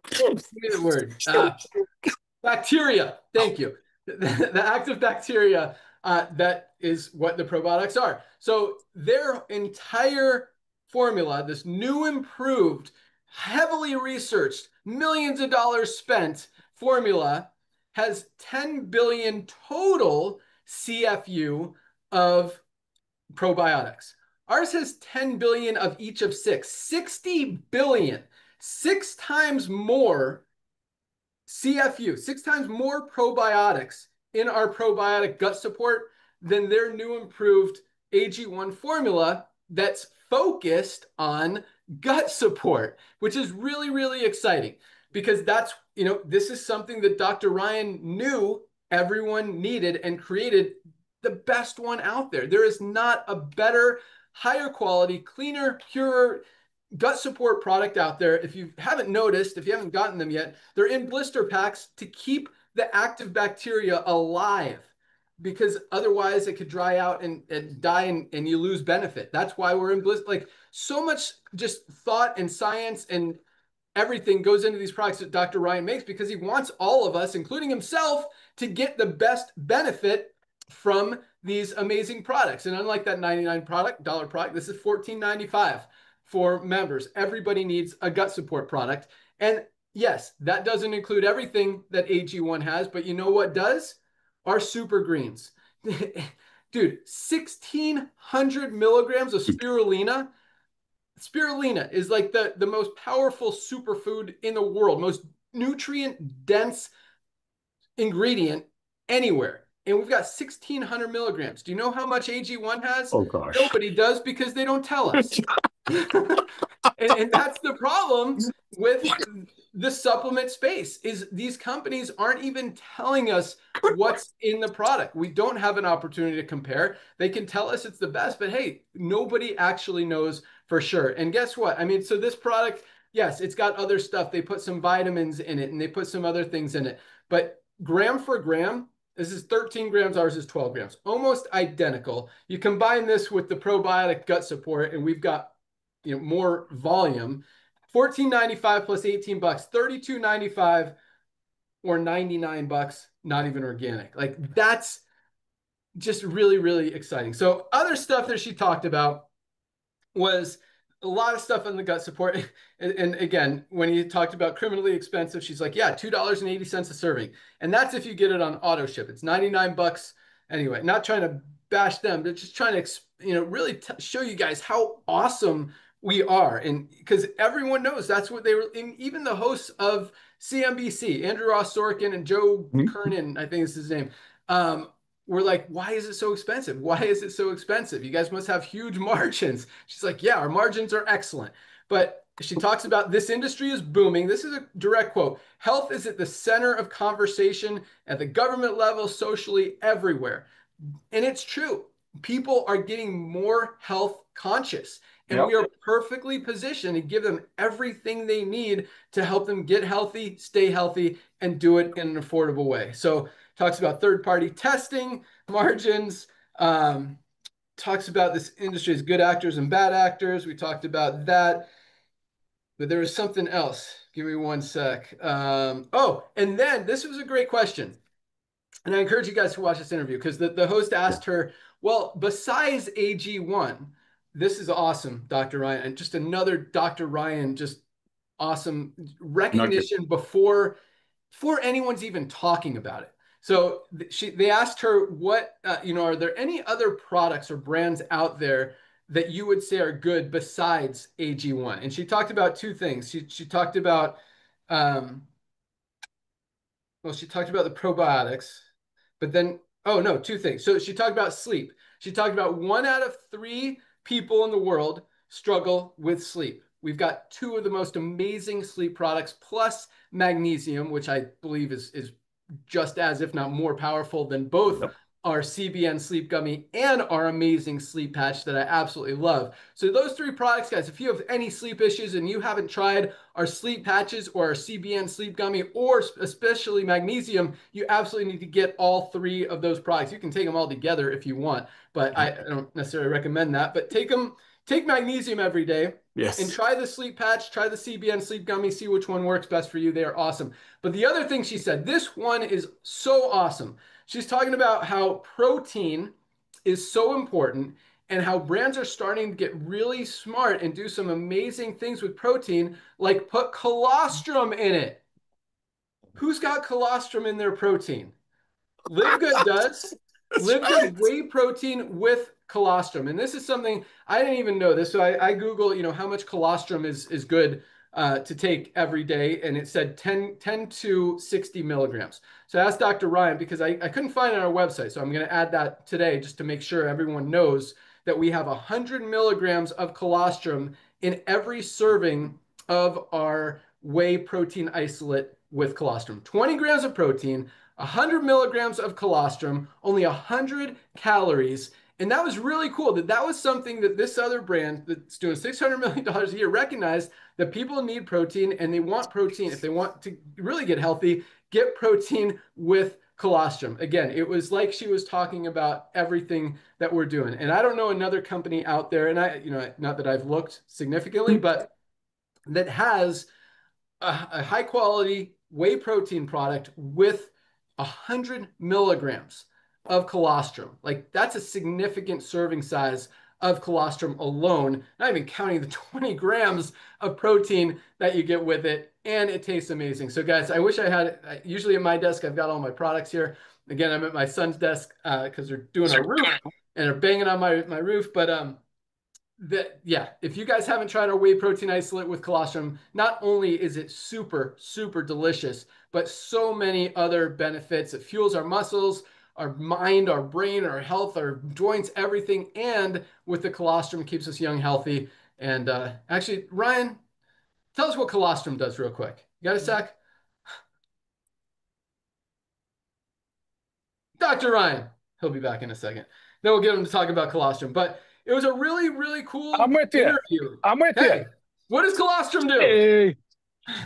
Give me the word. Bacteria. Thank you. The active bacteria, that is what the probiotics are. So their entire formula, this new improved, heavily researched, millions of dollars spent formula, has 10 billion total CFU of probiotics. Ours has 10 billion of each of 6, 60 billion, 6 times more CFU, 6 times more probiotics in our probiotic gut support than their new improved AG1 formula that's focused on gut support, which is really, really exciting, because that's, you know, this is something that Dr. Ryan knew everyone needed and created the best one out there. There is not a better, higher quality, cleaner, purer gut support product out there. If you haven't noticed, if you haven't gotten them yet, they're in blister packs to keep the active bacteria alive, because otherwise it could dry out and die, and you lose benefit. That's why we're in blister. Like, so much just thought and science and everything goes into these products that Dr. Ryan makes because he wants all of us, including himself, to get the best benefit from these amazing products. And unlike that $99 product, this is $14.95 for members. Everybody needs a gut support product. And yes, that doesn't include everything that AG1 has, but you know what does? Our super greens. Dude, 1,600 milligrams of spirulina. Spirulina is like the most powerful superfood in the world, most nutrient-dense ingredient anywhere. And we've got 1,600 milligrams. Do you know how much AG1 has? Oh, gosh. Nobody does because they don't tell us. and that's the problem with the supplement space is these companies aren't even telling us what's in the product. We don't have an opportunity to compare. They can tell us it's the best, but hey, nobody actually knows for sure. And guess what? I mean, so this product, yes, it's got other stuff. They put some vitamins in it and they put some other things in it, but gram for gram, this is 13 grams, ours is 12 grams, almost identical. You combine this with the probiotic gut support and we've got more volume. $14.95 plus $18, $32.95 or $99, not even organic. Like that's just really, really exciting. So other stuff that she talked about was a lot of stuff on the gut support. And again, when you talked about criminally expensive, she's like, yeah, $2.80 a serving. And that's if you get it on auto ship. It's $99. Anyway, not trying to bash them, but just trying to, really show you guys how awesome we are. And because everyone knows that's what they were, and even the hosts of CNBC, Andrew Ross Sorkin and Joe Kernan, I think is his name, we're like, why is it so expensive? Why is it so expensive? You guys must have huge margins. She's like, yeah, our margins are excellent. But she talks about this industry is booming. This is a direct quote. Health is at the center of conversation at the government level, socially, everywhere. And it's true. People are getting more health conscious. And we are perfectly positioned to give them everything they need to help them get healthy, stay healthy, and do it in an affordable way. So talks about third-party testing, margins, talks about this industry as good actors and bad actors. We talked about that. But there was something else. Give me one sec. Oh, and then this was a great question. And I encourage you guys to watch this interview because the host asked her, well, besides AG1, this is awesome, Dr. Ryan. And just another Dr. Ryan, just awesome recognition before anyone's even talking about it. So they asked her, what, are there any other products or brands out there that you would say are good besides AG1? And she talked about two things. She talked about, she talked about the probiotics, but then, two things. So she talked about sleep. She talked about 1 out of 3 people in the world struggle with sleep. We've got 2 of the most amazing sleep products, plus magnesium, which I believe is just as, if not more powerful than both our CBN sleep gummy and our amazing sleep patch that I absolutely love. So those 3 products, guys, if you have any sleep issues and you haven't tried our sleep patches or our CBN sleep gummy, or especially magnesium, you absolutely need to get all 3 of those products. You can take them all together if you want, but I don't necessarily recommend that. But take magnesium every day. Yes. And try the sleep patch, try the CBN sleep gummy, see which one works best for you. They are awesome. But the other thing she said, this one is so awesome. She's talking about how protein is so important and how brands are starting to get really smart and do some amazing things with protein, like put colostrum in it. Who's got colostrum in their protein? LiveGood does. LiveGood whey protein with colostrum. And this is something I didn't even know this. So I Google, how much colostrum is good to take every day. And it said 10 to 60 milligrams. So I asked Dr. Ryan because I couldn't find it on our website. So I'm going to add that today just to make sure everyone knows that we have 100 milligrams of colostrum in every serving of our whey protein isolate with colostrum. 20 grams of protein, 100 milligrams of colostrum, only 100 calories. And that was really cool. That was something that this other brand that's doing $600 million a year recognized that people need protein and they want protein. If they want to really get healthy, get protein with colostrum. Again, it was like she was talking about everything that we're doing. And I don't know another company out there, and not that I've looked significantly, but that has a high quality whey protein product with 100 milligrams of colostrum. Like that's a significant serving size of colostrum alone, not even counting the 20 grams of protein that you get with it. And it tastes amazing. So guys, I wish I had, usually at my desk, I've got all my products here. Again, I'm at my son's desk because they're doing a roof and they're banging on my roof. But yeah, if you guys haven't tried our whey protein isolate with colostrum, not only is it super, super delicious, but so many other benefits. It fuels our muscles, our mind, our brain, our health, our joints, everything. And with the colostrum, keeps us young, healthy. And actually, Ryan, tell us what colostrum does real quick. You got a sec? Dr. Ryan, he'll be back in a second. Then we'll get him to talk about colostrum. But it was a really, really cool interview. I'm with you. What does colostrum do? Hey.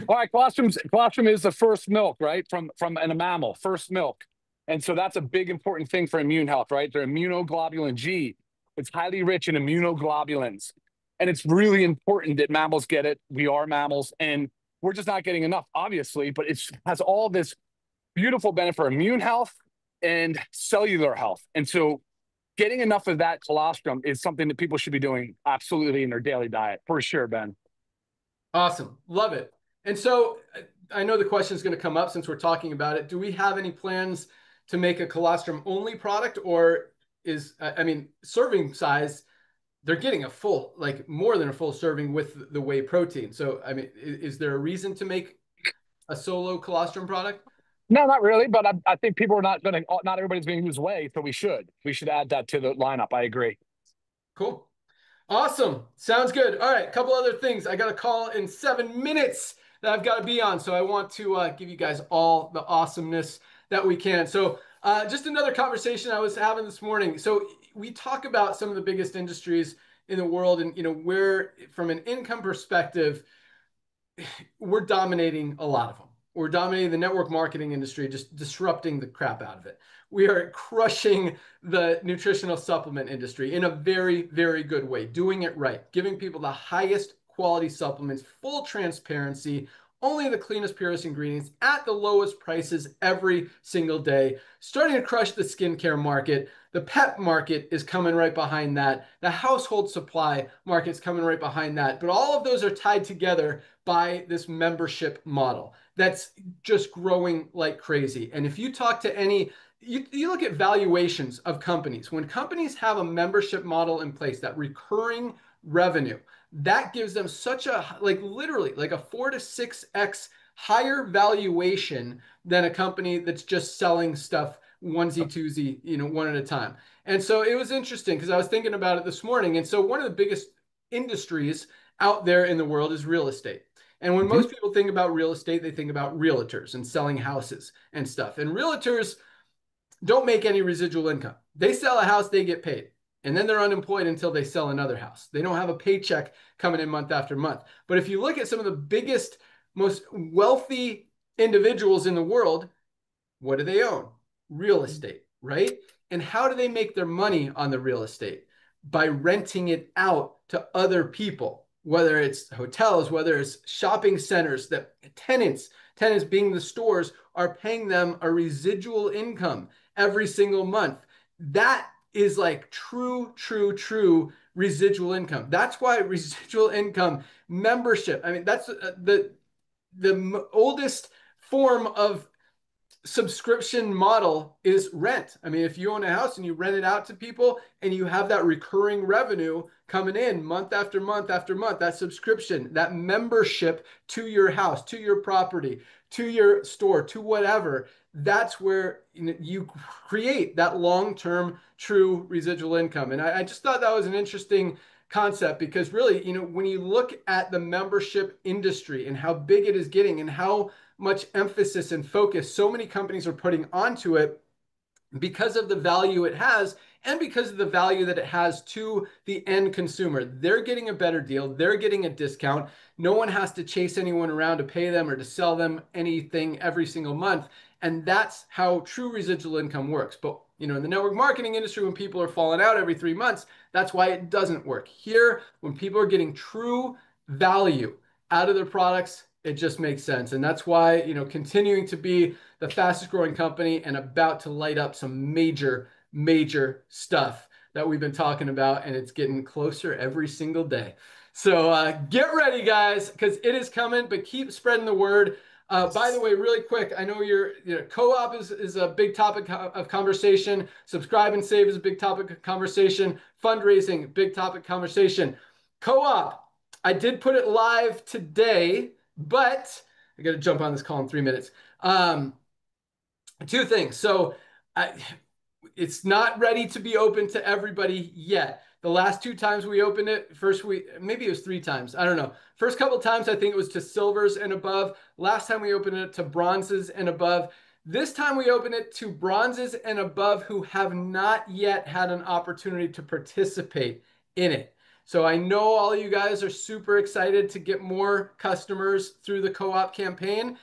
All right, colostrum is the first milk, right? From a mammal, first milk. And so that's a big important thing for immune health, right? The immunoglobulin G. It's highly rich in immunoglobulins. And it's really important that mammals get it. We are mammals, and we're just not getting enough, obviously, but it has all this beautiful benefit for immune health and cellular health. And so getting enough of that colostrum is something that people should be doing absolutely in their daily diet, for sure, Ben. Awesome. Love it. And so I know the question is going to come up since we're talking about it. Do we have any plans to make a colostrum only product, or is, I mean, serving size, they're getting a full, like more than a full serving with the whey protein. So, I mean, is there a reason to make a solo colostrum product? No, not really. But I think people are not everybody's going to use whey. So we should add that to the lineup. I agree. Cool. Awesome. Sounds good. All right. A couple other things. I got a call in 7 minutes that I've got to be on. So I want to give you guys all the awesomeness that we can. So just another conversation I was having this morning. So we talk about some of the biggest industries in the world, and, you know, where from an income perspective, we're dominating a lot of them. We're dominating the network marketing industry, just disrupting the crap out of it. We are crushing the nutritional supplement industry in a very, very good way, doing it right, giving people the highest quality supplements, full transparency, only the cleanest, purest ingredients at the lowest prices every single day, starting to crush the skincare market. The pet market is coming right behind that. The household supply market is coming right behind that. But all of those are tied together by this membership model that's just growing like crazy. And if you talk to any, you look at valuations of companies. When companies have a membership model in place, that recurring revenue, that gives them such a, like literally like a 4 to 6x higher valuation than a company that's just selling stuff onesie twosie, you know, one at a time. And so it was interesting because I was thinking about it this morning. And so one of the biggest industries out there in the world is real estate. And when most people think about real estate, they think about realtors and selling houses and stuff. And realtors don't make any residual income. They sell a house, they get paid. And then they're unemployed until they sell another house. They don't have a paycheck coming in month after month. But if you look at some of the biggest, most wealthy individuals in the world, what do they own? Real estate, right? And how do they make their money on the real estate? By renting it out to other people, whether it's hotels, whether it's shopping centers, that tenants being the stores, are paying them a residual income every single month. That is like true residual income. That's why residual income membership, I mean, that's the oldest form of subscription model is rent. I mean, if you own a house and you rent it out to people and you have that recurring revenue coming in month after month after month, that subscription, that membership to your house, to your property, to your store, to whatever, that's where you create that long-term true residual income. And I just thought that was an interesting concept because really, you know, when you look at the membership industry and how big it is getting and how much emphasis and focus so many companies are putting onto it because of the value it has and because of the value that it has to the end consumer. They're getting a better deal. They're getting a discount. No one has to chase anyone around to pay them or to sell them anything every single month. And that's how true residual income works. But, you know, in the network marketing industry, when people are falling out every 3 months, that's why it doesn't work. Here, when people are getting true value out of their products, It just makes sense. And that's why, continuing to be the fastest growing company and about to light up some major, major stuff that we've been talking about. And it's getting closer every single day. So get ready, guys, because it is coming, but keep spreading the word. By the way, really quick, I know co-op is a big topic of conversation. Subscribe and save is a big topic of conversation. Fundraising, big topic conversation. Co-op, I did put it live today, but I got to jump on this call in 3 minutes. Two things. So it's not ready to be open to everybody yet. The last 2 times we opened it, maybe it was 3 times. I don't know. First couple times, I think it was to silvers and above. Last time we opened it to bronzes and above. This time we open it to bronzes and above who have not yet had an opportunity to participate in it. So I know all of you guys are super excited to get more customers through the co-op campaign.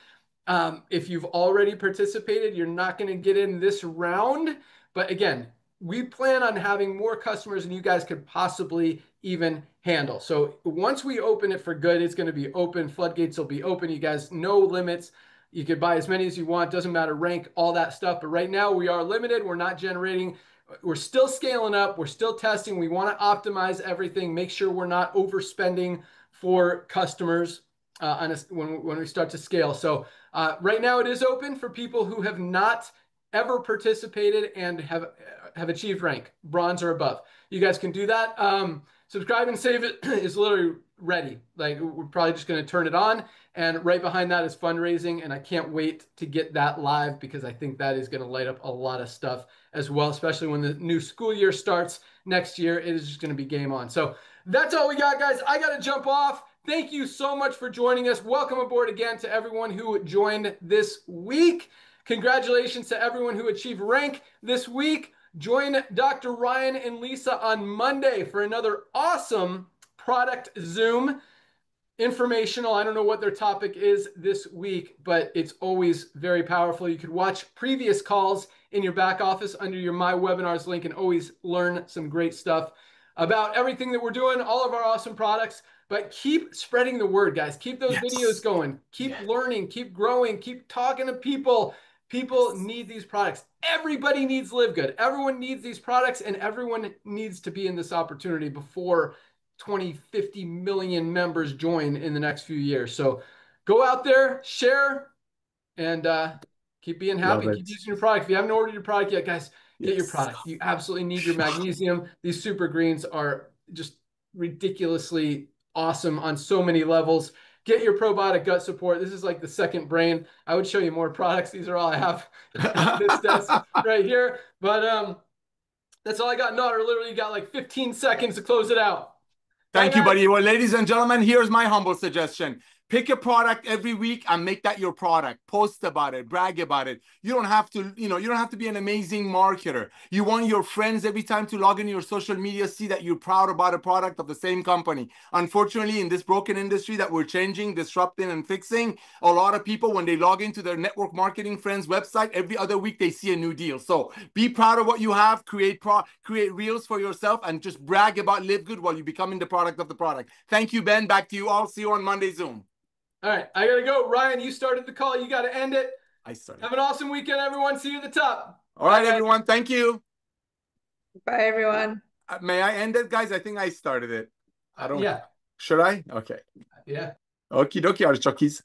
If you've already participated, you're not going to get in this round. But again, we plan on having more customers than you guys could possibly even handle. So once we open it for good, it's going to be open. Floodgates will be open. You guys, no limits. You could buy as many as you want. Doesn't matter rank, all that stuff. But right now we are limited. We're not generating. We're still scaling up. We're still testing. We want to optimize everything. Make sure we're not overspending for customers when we start to scale. So right now it is open for people who have not ever participated and have achieved rank, bronze or above. You guys can do that. Subscribe and save it is literally ready. Like we're probably just going to turn it on, and right behind that is fundraising. And I can't wait to get that live because I think that is going to light up a lot of stuff as well, especially when the new school year starts next year. It is just going to be game on. So that's all we got, guys. I got to jump off. Thank you so much for joining us. Welcome aboard again to everyone who joined this week. Congratulations to everyone who achieved rank this week. Join Dr. Ryan and Lisa on Monday for another awesome product Zoom. Informational. I don't know what their topic is this week, but it's always very powerful. You could watch previous calls in your back office under your My Webinars link and always learn some great stuff about everything that we're doing, all of our awesome products. But keep spreading the word, guys. Keep those videos going. Keep learning. Keep growing. Keep talking to people. People need these products. Everybody needs LiveGood. Everyone needs these products, and everyone needs to be in this opportunity before 20, 50 million members join in the next few years. So go out there, share, and keep being happy. Keep using your product. If you haven't ordered your product yet, guys, get your product. You absolutely need your magnesium. These super greens are just ridiculously awesome on so many levels. Get your probiotic gut support. This is like the second brain. I would show you more products. These are all I have at this desk right here. But that's all I got. Nodder literally got like 15 seconds to close it out. Thank you, buddy. Well, ladies and gentlemen, here's my humble suggestion. Pick a product every week and make that your product. Post about it, brag about it. You don't have to, you don't have to be an amazing marketer. You want your friends every time to log into your social media, see that you're proud about a product of the same company. Unfortunately, in this broken industry that we're changing, disrupting, and fixing, a lot of people, when they log into their network marketing friends website, every other week they see a new deal. So be proud of what you have, create reels for yourself, and just brag about LiveGood while you're becoming the product of the product. Thank you, Ben. Back to you all. See you on Monday Zoom. All right, I got to go. Ryan, you started the call. You got to end it. I started. Have an awesome weekend, everyone. See you at the top. All right, everyone. Thank you. Bye, everyone. May I end it, guys? I think I started it. I don't. Yeah. Should I? Okay. Yeah. Okie dokie, artichokes.